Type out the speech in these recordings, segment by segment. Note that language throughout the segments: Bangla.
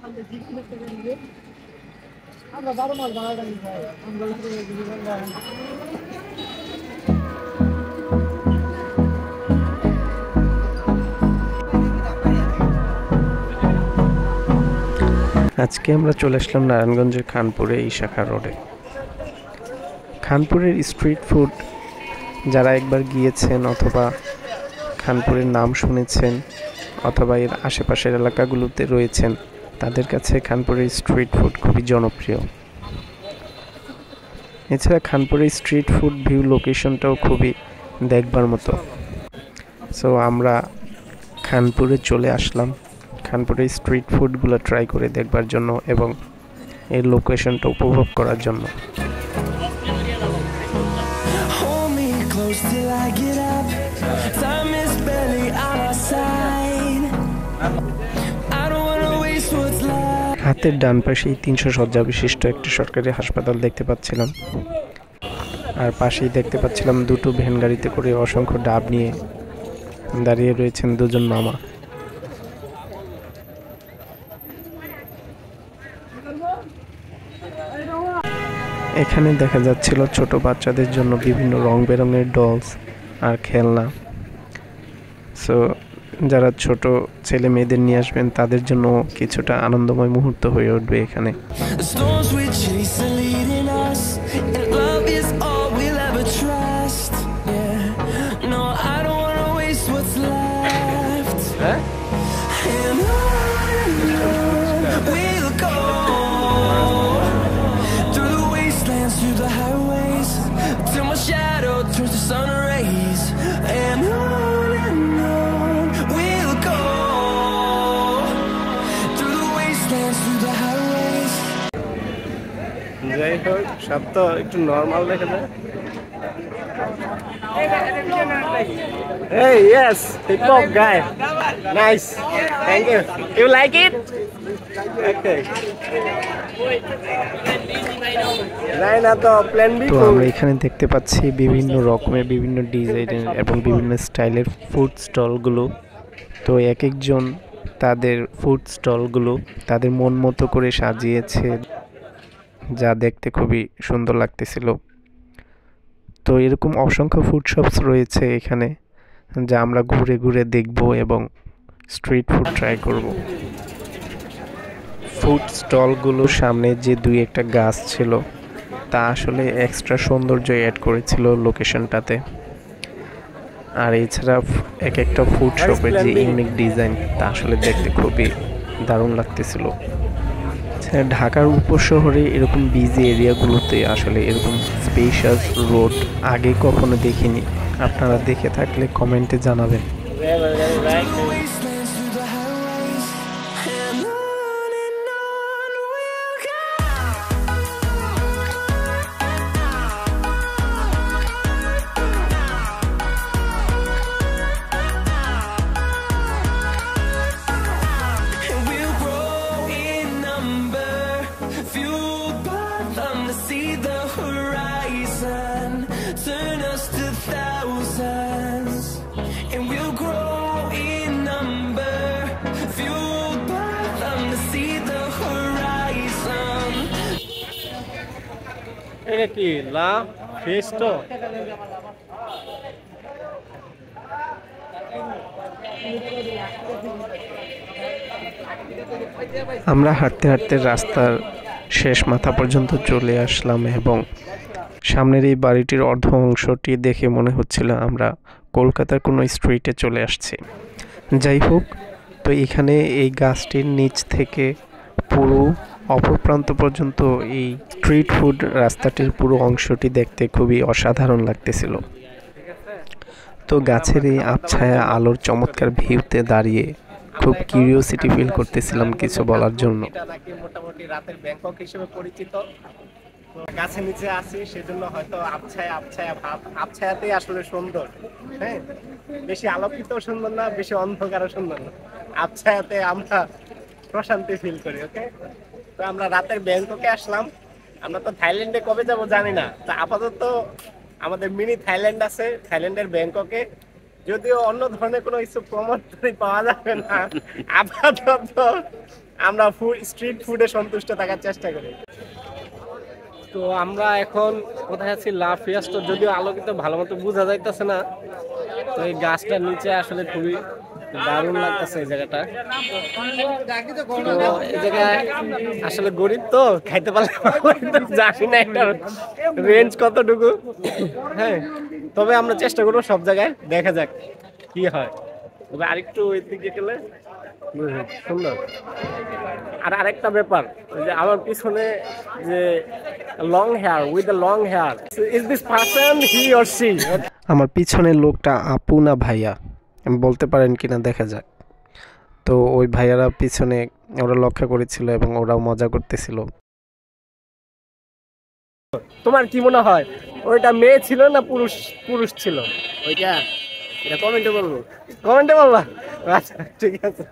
আজকে আমরা চলে আসলাম নারায়ণগঞ্জের খানপুরে ইশাখা রোডে। খানপুরের স্ট্রিট ফুড যারা একবার গিয়েছেন অথবা খানপুরের নাম শুনেছেন অথবা এর আশেপাশের এলাকাগুলোতে রয়েছেন, তাদের কাছে খানপুরের স্ট্রিট ফুড খুবই জনপ্রিয়। এছাড়া খানপুরের স্ট্রিট ফুড ভিউ লোকেশনটাও খুবই দেখবার মতো। সো আমরা খানপুরে চলে আসলাম খানপুরের স্ট্রিট ফুডগুলো ট্রাই করে দেখবার জন্য এবং এর লোকেশনটা উপভোগ করার জন্য। হাতের ডান পাশেই 300 শয্যা বিশিষ্ট একটি সরকারি হাসপাতাল দেখতে পাচ্ছিলাম, আর পাশেই দেখতে পাচ্ছিলাম দুটো ভ্যান গাড়িতে করে অসংখ্য ডাব নিয়ে দাঁড়িয়ে রয়েছেন দুজন মামা। এখানে দেখা যাচ্ছিল ছোট বাচ্চাদের জন্য বিভিন্ন রং বেরঙের ডলস আর খেলনা। সো যারা ছোট ছেলে মেয়েদের নিয়ে আসবেন তাদের জন্য কিছুটা আনন্দময় মুহূর্ত হয়ে উঠবে এখানে। যাই হোক, সব তো একটু নর্মাল দেখা যায়। Hey, yes, hip hop guy. Nice. Thank you. You like it? Okay. তো আমরা এখানে দেখতে পাচ্ছি বিভিন্ন রকমের, বিভিন্ন ডিজাইনের এবং বিভিন্ন স্টাইলের ফুড স্টলগুলো। তো এক একজন তাদের ফুড স্টলগুলো তাদের মন মতো করে সাজিয়েছে, যা দেখতে খুবই সুন্দর লাগতেছিল। তো এরকম অসংখ্য ফুড শপস রয়েছে এখানে, যা আমরা ঘুরে ঘুরে দেখব এবং স্ট্রিট ফুড ট্রাই করব। ফুড স্টলগুলোর সামনে যে দুই একটা গাছ ছিল তা আসলে এক্সট্রা সৌন্দর্য অ্যাড করেছিল লোকেশনটাতে। আর এছাড়া এক একটা ফুড শপের যে ইউনিক ডিজাইন তা আসলে দেখতে খুবই দারুণ লাগতেছিল। ঢাকার উপশহরে এরকম বিজি এরিয়াগুলোতে আসলে এরকম স্পেশাস রোড আগে কখনো দেখিনি। আপনারা দেখে থাকলে কমেন্টে জানাবেন। এটা কি লা ফেস্টো? আমরা হাঁটতে হাঁটতে রাস্তার শেষ মাথা পর্যন্ত চলে আসলাম এবং সামনের এই বাড়িটির অর্ধ অংশটি দেখে মনে হচ্ছিল আমরা কলকাতার কোনো স্ট্রিটে চলে আসছি। যাই হোক, তো এখানে এই গাছটির নিচ থেকে পুরো অপর প্রান্ত পর্যন্ত এই স্ট্রিট ফুড রাস্তাটির পুরো অংশটি দেখতে খুবই অসাধারণ লাগতেছিল। তো গাছের এই আবছায়া আলোর চমৎকার ভিউতে দাঁড়িয়ে খুব কিউরিওসিটি ফিল করতেছিলাম কিছু বলার জন্য। মোটামুটি রাতের ব্যাংকক হিসেবে পরিচিত। গাছের নিচে আছি সেজন্য হয়তো আবছায়া আবছায়া ভাব, আবছায়াতেই আসলে সুন্দর। হ্যাঁ, বেশি আলোকিত সুন্দর না, বেশি অন্ধকারও সুন্দর না, আবছায়াতে আমরা প্রশান্তি ফিল করি। ওকে, তো আমরা রাতের ব্যাংককে আসলাম। আমরা তো থাইল্যান্ডে কবে যাব জানি না, তো আপাতত আমাদের মিনি থাইল্যান্ড আছে থাইল্যান্ডের ব্যাংককে। যদিও অন্য ধরনের কোনো কিছু প্রমোট পাওয়া যাবে না, আপাতত আমরা স্ট্রিট ফুডে সন্তুষ্ট থাকার চেষ্টা করি। তো আমরা এখন কোথায় আছি? লা ফিয়েস্টা, যদিও আলোকিত ভালো মতো বোঝা যাইতেছে না। তো এই গাছটার নিচে আসলে খুবই দারুণ লাগতেছে এই জায়গাটা। তো এই জায়গায় আসলে গরিব তো খাইতে পারলে জানি না একটা রেঞ্জ কতটুকু। হ্যাঁ, তবে আমরা চেষ্টা করবো সব জায়গায়, দেখা যাক কি হয়। তবে আরেকটু ওই দিকে গেলে সুন্দর। আর আরেকটা ব্যাপার, যে আমার পিছনে যে long hair, with the long hair, is this person he or she? আমার পিছনের লোকটা আপু না ভাইয়া বলতে পারেন কিনা দেখা যাক। তো ওই ভাইয়ারা পিছনে ওরা লক্ষ্য করেছিল এবং ওরাও মজা করতেছিল। তোমার কি মনে হয় ওইটা মেয়ে ছিল না পুরুষ ছিল? ওইটা এটা কমেন্টে বলবো। কমেন্টে বলবা? আচ্ছা ঠিক আছে।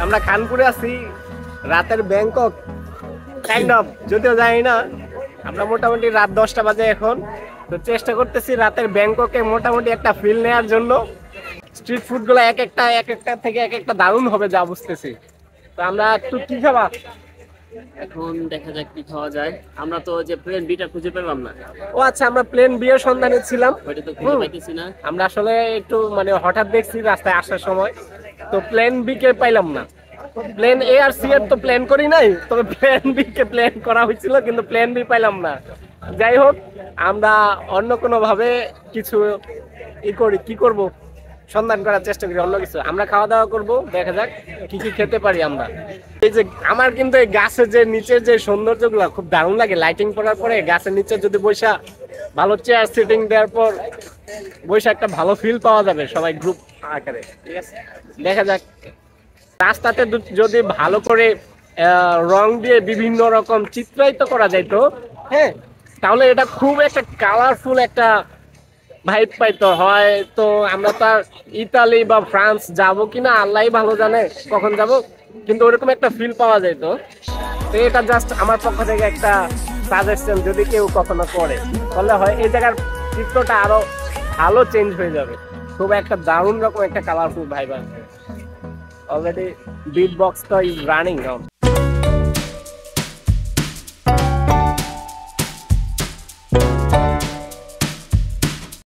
আমরা খানপুরে আছি, রাতের ব্যাংকক কাইন্ড অফ, যদিও জানি না। আমরা মোটামুটি রাত 10টা বাজে এখন। তো চেষ্টা করতেছি রাতের ব্যাংককে মোটামুটি একটা ফিল নেওয়ার জন্য। স্ট্রিট ফুড গুলো এক একটা থেকে এক একটা দারুণ হবে যা বুঝতেছি। তো আমরা একটু কি খাবা এখন? দেখা যাক কি খাওয়া যায়। আমরা তো যে প্লেন বিটা খুঁজে পেলাম না। ও আচ্ছা, আমরা প্লেন বি এর সন্ধানে ছিলাম। ওইটা তো খুঁজে পাইতেছি না। আমরা আসলে একটু মানে হঠাৎ দেখছি রাস্তায় আসার সময়, তো প্লেন বি কে পাইলাম না। প্লেন এ আর সি এর তো প্ল্যান করি নাই, তবে প্লেন বি কে প্ল্যান করা হয়েছিল, কিন্তু প্লেন বি পাইলাম না। যাই হোক, আমরা অন্য কোনো ভাবে কিছু কি করব, সন্ধান করার চেষ্টা করি অন্য কিছু। আমরা খাওয়া দাওয়া করব, দেখা যাক কি কি খেতে পারি আমরা। এই যে আমার কিন্তু এই গাছের যে নিচের যে সৌন্দর্যগুলো খুব দারুণ লাগে, লাইটিং করার পরে গাছের নিচে যদি বসা ভালো চেয়ার সিটিং দেওয়ার পর বসে একটা ভালো ফিল পাওয়া যাবে সবাই গ্রুপ আকারে। ঠিক আছে, দেখা যাক। রাস্তাতে যদি ভালো করে রং দিয়ে বিভিন্ন রকম চিত্রায়িত করা যাইতো, হ্যাঁ, তাহলে এটা খুব একটা কালারফুল একটা ভাইব পাইতো। হয় তো আমরা তো আর ইতালি বা ফ্রান্স যাবো কিনা আল্লাহই ভালো জানে কখন যাব, কিন্তু ওরকম একটা ফিল পাওয়া যাইতো। তো এটা জাস্ট আমার পক্ষ থেকে একটা সাজেশন, যদি কেউ কখনো করে তাহলে হয় এই জায়গার চিত্রটা আরো ভালো চেঞ্জ হয়ে যাবে। খুব একটা দারুণ রকম একটা কালারফুল ভাইব আছে। অলরেডি বিট বক্সটা ইজ রানিং নাও।